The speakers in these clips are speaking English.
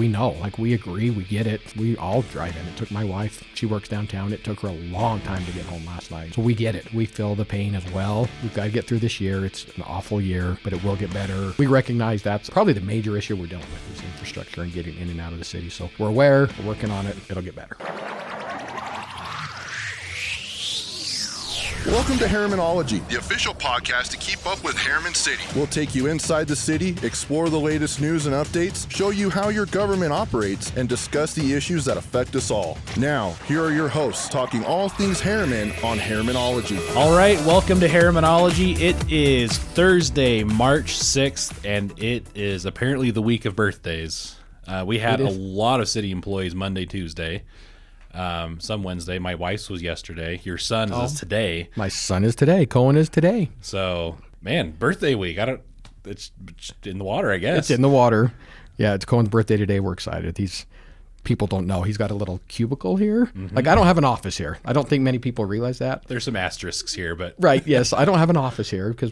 we know. Like, we agree. We get it. We all drive in. It took my wife. She works downtown. It took her a long time to get home last night. So we get it. We feel the pain as well. We've got to get through this year. It's an awful year, but it will get better. We recognize that's probably the major issue we're dealing with is infrastructure and getting in and out of the city. So we're aware. We're working on it. It'll get better. Welcome to Herrimanology, the official podcast to keep up with Herriman City. We'll take you inside the city, explore the latest news and updates, show you how your government operates, and discuss the issues that affect us all. Now, here are your hosts talking all things Herriman on Herrimanology. All right, welcome to Herrimanology. It is Thursday, March 6th, and it is apparently the week of birthdays. We had a lot of city employees Monday, Tuesday. Some Wednesday. My wife's was yesterday. Your son's is today. My son is today. Cohen is today. So, man, birthday week. It's in the water, I guess. It's in the water. Yeah, it's Cohen's birthday today. We're excited. People don't know. He's got a little cubicle here. Mm-hmm. Like, I don't have an office here. I don't think many people realize that. There's some asterisks here, but. Right, yes. I don't have an office here because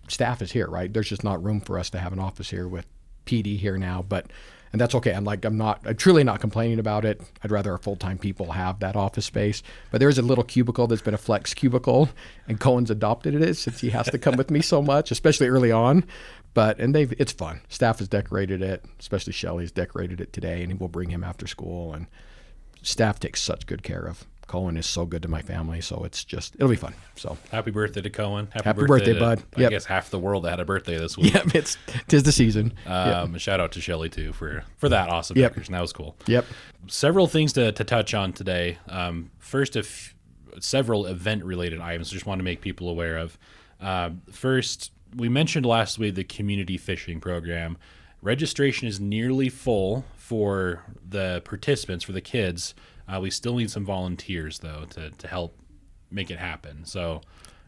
staff is here, right? There's just not room for us to have an office here with PD here now, and that's okay. I'm truly not complaining about it. I'd rather our full-time people have that office space. But there's a little cubicle that's been a flex cubicle, and Cohen's adopted it since he has to come with me so much, especially early on. It's fun. Staff has decorated it, especially Shelly's decorated it today, and we'll bring him after school. And staff takes such good care of. Cohen is so good to my family, so it'll be fun. So happy birthday to Cohen. Happy birthday, bud. I guess half the world that had a birthday this week. Yep, tis the season. A shout out to Shelly too for that awesome decoration. That was cool. Yep. Several things to touch on today. First, several event related items I just want to make people aware of. First, we mentioned last week the community fishing program. Registration is nearly full for the participants, for the kids. We still need some volunteers, though, to help make it happen. So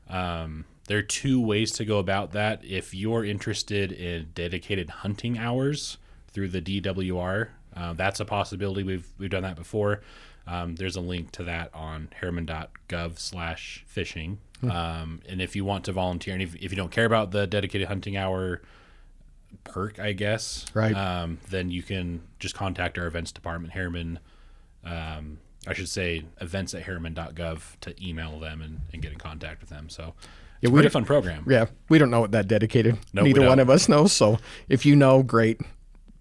there are two ways to go about that. If you're interested in dedicated hunting hours through the DWR, that's a possibility. We've done that before. There's a link to that on herriman.gov/fishing. And if you want to volunteer, and if you don't care about the dedicated hunting hour perk, I guess, right, then you can just contact our events department, Herriman. I should say events@herriman.gov to email them and get in contact with them. So it's a pretty fun program. Yeah, we don't know what that dedicated. No, neither one of us knows. So if you know, great.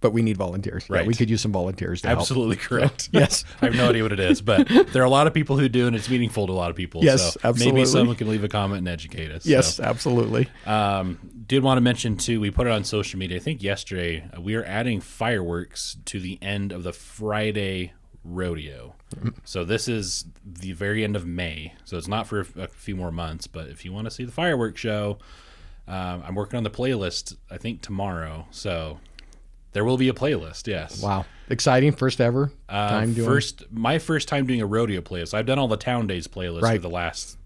But we need volunteers. Right. Yeah, we could use some volunteers to Absolutely help. correct. So, yes. I have no idea what it is, but there are a lot of people who do, and it's meaningful to a lot of people. Yes, so absolutely. Maybe someone can leave a comment and educate us. Yes, so. absolutely. Did want to mention, too, we put it on social media. I think yesterday, we are adding fireworks to the end of the Friday rodeo. Mm-hmm. So this is the very end of May. So it's not for a few more months, but if you want to see the fireworks show, I'm working on the playlist, I think, tomorrow. So there will be a playlist, yes. Wow. Exciting. First ever time doing My first time doing a rodeo playlist. I've done all the Town Days playlists right. for the last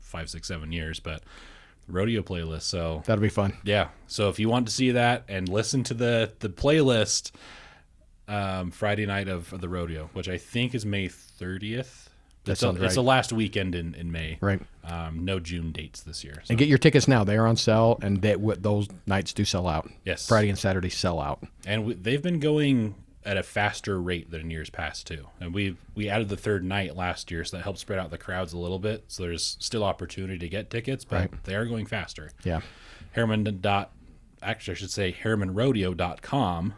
5, 6, 7 years, but rodeo playlist. So that'll be fun. Yeah. So if you want to see that and listen to the playlist, Friday night of the rodeo, which I think is May 30th. It's the last weekend in May. Right. No June dates this year. So. And get your tickets now. They are on sale, and those nights do sell out. Yes. Friday and Saturday sell out. And they've been going at a faster rate than in years past, too. And we added the third night last year, so that helped spread out the crowds a little bit. So there's still opportunity to get tickets, but they are going faster. Yeah. Herrimanrodeo.com.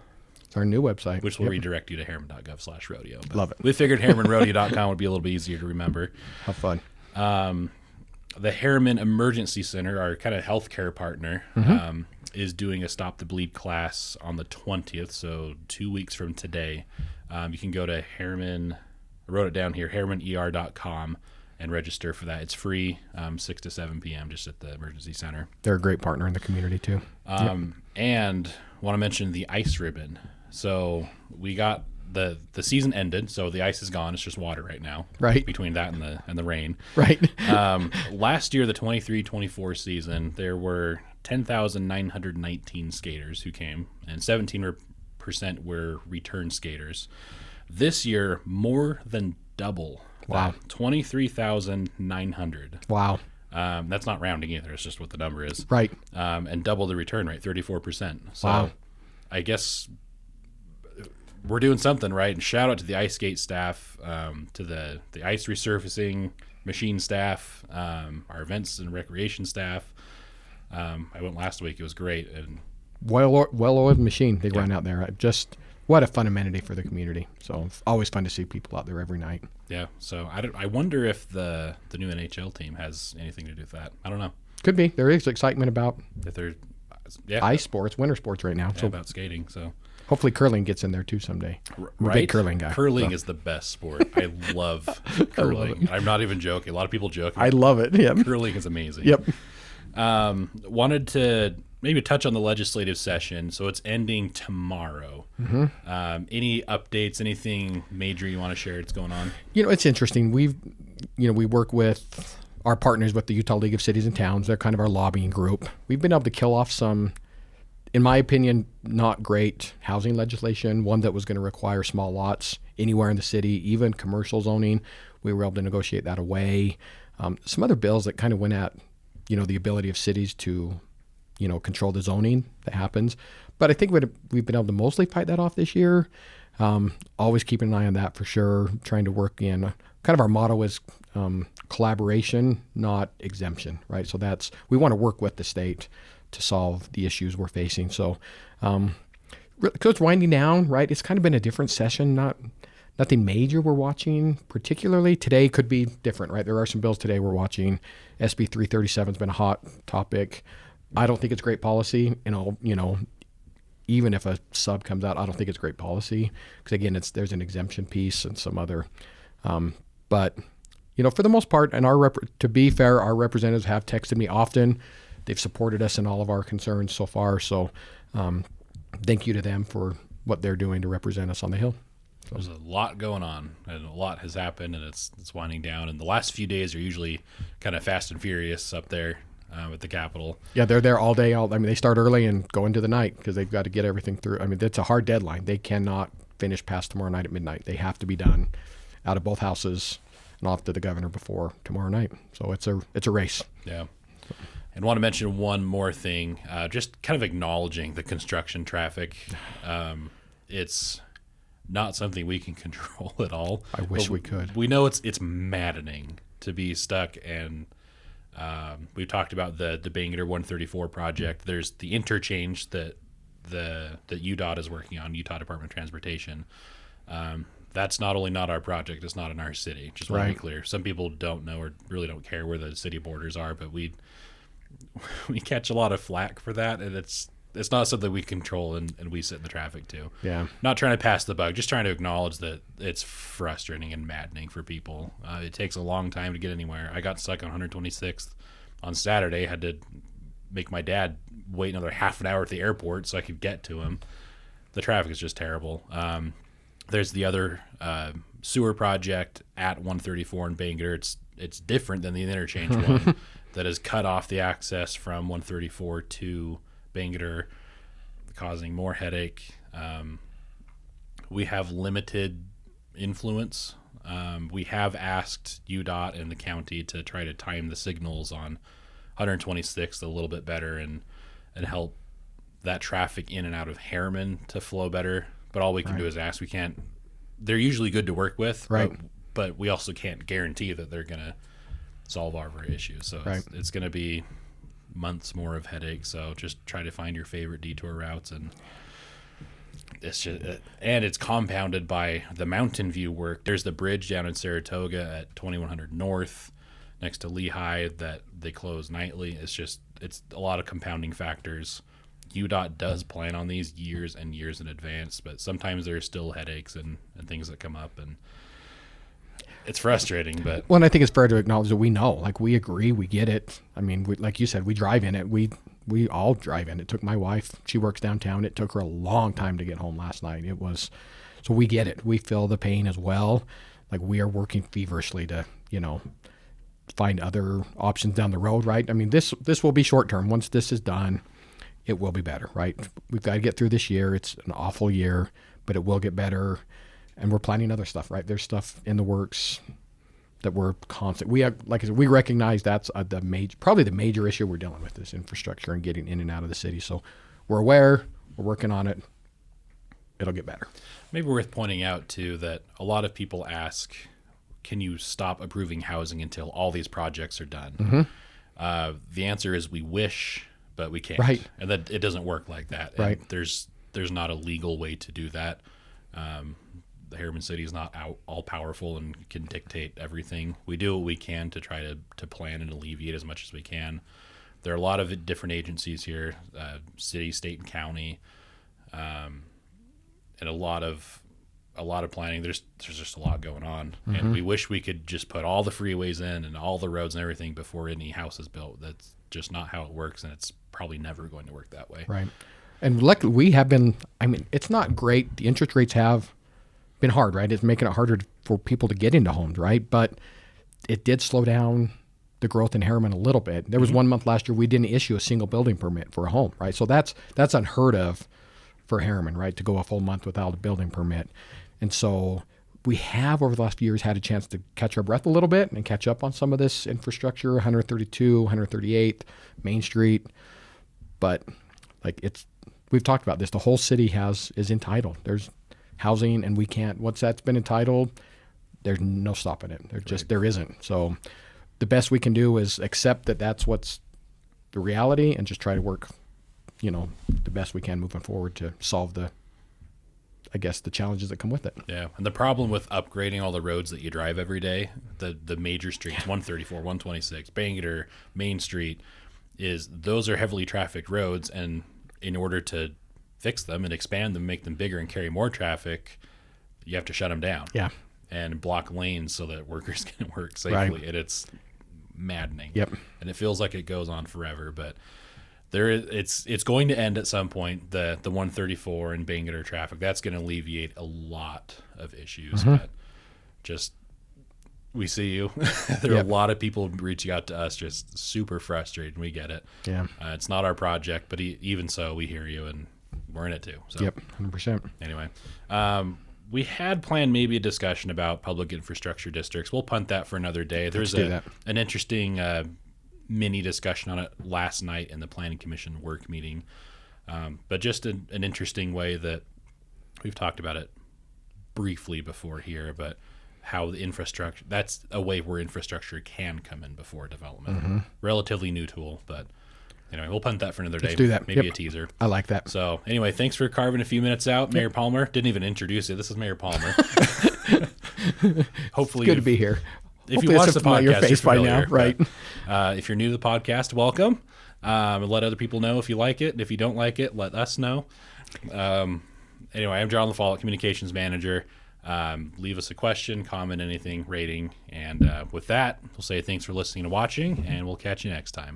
Our new website, which will redirect you to herriman.gov/rodeo. Love it. We figured herrimanrodeo.com would be a little bit easier to remember. How fun. The Herriman Emergency Center, our kind of healthcare partner, is doing a Stop the Bleed class on the 20th, so 2 weeks from today. You can go to Herriman, I wrote it down here, herrimaner.com, and register for that. It's free, 6 to 7 p.m. just at the emergency center. They're a great partner in the community, too. And want to mention the ice ribbon. So we got the season ended, so the ice is gone. It's just water right now. Right. Between that and the rain. Right. Last year, the 23-24 season, there were 10,919 skaters who came, and 17% were return skaters. This year, more than double. Wow. 23,900. Wow. That's not rounding either. It's just what the number is. Right. And double the return rate, 34%. So wow. I guess we're doing something right. And shout out to the ice skate staff, to the ice resurfacing machine staff, our events and recreation staff. I went last week. It was great. And well-oiled machine they run out there. Just what a fun amenity for the community. So it's always fun to see people out there every night. Yeah. So I wonder if the new NHL team has anything to do with that. I don't know. Could be. There is excitement about If they're ice sports, winter sports right now. So about skating. So hopefully curling gets in there too someday. I'm a big curling guy. Curling is the best sport. I love curling. I'm not even joking. A lot of people joke. I love it. Yeah. Curling is amazing. Yep. Wanted to maybe touch on the legislative session. So it's ending tomorrow. Any updates, anything major you want to share that's going on? It's interesting. We work with our partners with the Utah League of Cities and Towns. They're kind of our lobbying group. We've been able to kill off some, in my opinion, not great housing legislation, one that was going to require small lots anywhere in the city, even commercial zoning. We were able to negotiate that away. Some other bills that kind of went at, the ability of cities to, control the zoning that happens. But I think we've been able to mostly fight that off this year. Always keeping an eye on that for sure. Trying to work in, kind of our motto is collaboration, not exemption, right? So we want to work with the state to solve the issues we're facing. So it's winding down, right? It's kind of been a different session, nothing major we're watching particularly. Today could be different, right? There are some bills today we're watching. SB 337 has been a hot topic. I don't think it's great policy. Even if a sub comes out, I don't think it's great policy because again, there's an exemption piece and some other, but for the most part, and to be fair, our representatives have texted me often. They've supported us in all of our concerns so far. So thank you to them for what they're doing to represent us on the Hill. So. There's a lot going on, and a lot has happened, and it's winding down. And the last few days are usually kind of fast and furious up there at the Capitol. Yeah, they're there all day. They start early and go into the night because they've got to get everything through. It's a hard deadline. They cannot finish past tomorrow night at midnight. They have to be done out of both houses and off to the governor before tomorrow night. So it's a race. Yeah. And want to mention one more thing, just kind of acknowledging the construction traffic. It's not something we can control at all. I wish we could. We know it's maddening to be stuck, and we've talked about the Bangor 134 project. There's the interchange that UDOT is working on, Utah Department of Transportation. That's not only not our project, it's not in our city. Just want to be clear. Some people don't know or really don't care where the city borders are, but we catch a lot of flack for that, and it's not something we control, and we sit in the traffic too. Yeah. Not trying to pass the buck, just trying to acknowledge that it's frustrating and maddening for people. It takes a long time to get anywhere. I got stuck on 126th on Saturday, had to make my dad wait another half an hour at the airport so I could get to him. The traffic is just terrible. There's the other sewer project at 134 in Bangor. It's different than the interchange one that has cut off the access from 134 to Bangor, causing more headache. We have limited influence. We have asked UDOT and the county to try to time the signals on 126th a little bit better and help that traffic in and out of Herriman to flow better. But all we can do is ask. We can't. They're usually good to work with, but we also can't guarantee that they're going to solve all of our issues. So it's going to be months more of headache. So just try to find your favorite detour routes, and it's compounded by the Mountain View work. There's the bridge down in Saratoga at 2100 North next to Lehigh that they close nightly. It's a lot of compounding factors. UDOT does plan on these years and years in advance, but sometimes there's still headaches and things that come up, and it's frustrating. But and I think it's fair to acknowledge that we know, like, we agree, we get it. Like you said, we drive in it. We all drive in. It took my wife, she works downtown. It took her a long time to get home last night. So we get it. We feel the pain as well. Like, we are working feverishly to, find other options down the road, right? This will be short term. Once this is done, it will be better, right? We've got to get through this year. It's an awful year, but it will get better. And we're planning other stuff, right? There's stuff in the works that we're constant. We have, like I said, we recognize that's probably the major issue we're dealing with is infrastructure and getting in and out of the city. So we're aware, we're working on it. it'll get better. Maybe worth pointing out too that a lot of people ask, can you stop approving housing until all these projects are done? The answer is we wish, but we can't. Right. And that it doesn't work like that. And Right. there's not a legal way to do that. The Harriman City is not all powerful and can dictate everything. We do what we can to try to plan and alleviate as much as we can. There are a lot of different agencies here, city, state, and county, and a lot of planning. There's just a lot going on, and we wish we could just put all the freeways in and all the roads and everything before any house is built. That's just not how it works, and it's probably never going to work that way. Right. And luckily we have been, I mean, it's not great. The interest rates have been hard, right? It's making it harder for people to get into homes, right? But it did slow down the growth in Herriman a little bit. There was 1 month last year we didn't issue a single building permit for a home, right? So that's unheard of for Herriman, right? To go a full month without a building permit. And so we have over the last few years had a chance to catch our breath a little bit and catch up on some of this infrastructure, 132, 138th, Main Street. But like we've talked about this, the whole city is entitled. There's housing, and we can't, once that's been entitled, there's no stopping it. There isn't. So the best we can do is accept that that's what's the reality and just try to work, the best we can moving forward to solve the challenges that come with it. Yeah. And the problem with upgrading all the roads that you drive every day, the major streets, 134, 126, Bangor, Main Street, is those are heavily trafficked roads, and in order to fix them and expand them, make them bigger and carry more traffic, you have to shut them down. Yeah. And block lanes so that workers can work safely. Right. And it's maddening. Yep. And it feels like it goes on forever, but it's going to end at some point. The 134 and Bangor traffic, that's going to alleviate a lot of issues. But just, we see you. There are a lot of people reaching out to us just super frustrated, and we get it. Yeah. It's not our project, but even so, we hear you, and we're in it too. So. Yep, 100%. Anyway, we had planned maybe a discussion about public infrastructure districts. We'll punt that for another day. There's an interesting mini discussion on it last night in the Planning Commission work meeting, but just an interesting way that we've talked about it briefly before here, but how the infrastructure, that's a way where infrastructure can come in before development. Relatively new tool, but anyway, we'll punt that for another day. Let's do that. Maybe a teaser. I like that. So anyway, thanks for carving a few minutes out. Mayor Palmer didn't even introduce it. This is Mayor Palmer. Hopefully, it's good to be here. If you watch the podcast, your face by now, right? If you're new to the podcast, welcome. Let other people know if you like it. If you don't like it, let us know. Anyway, I'm John LaFollette, Communications Manager. Leave us a question, comment, anything, rating. And with that, we'll say thanks for listening and watching, and we'll catch you next time.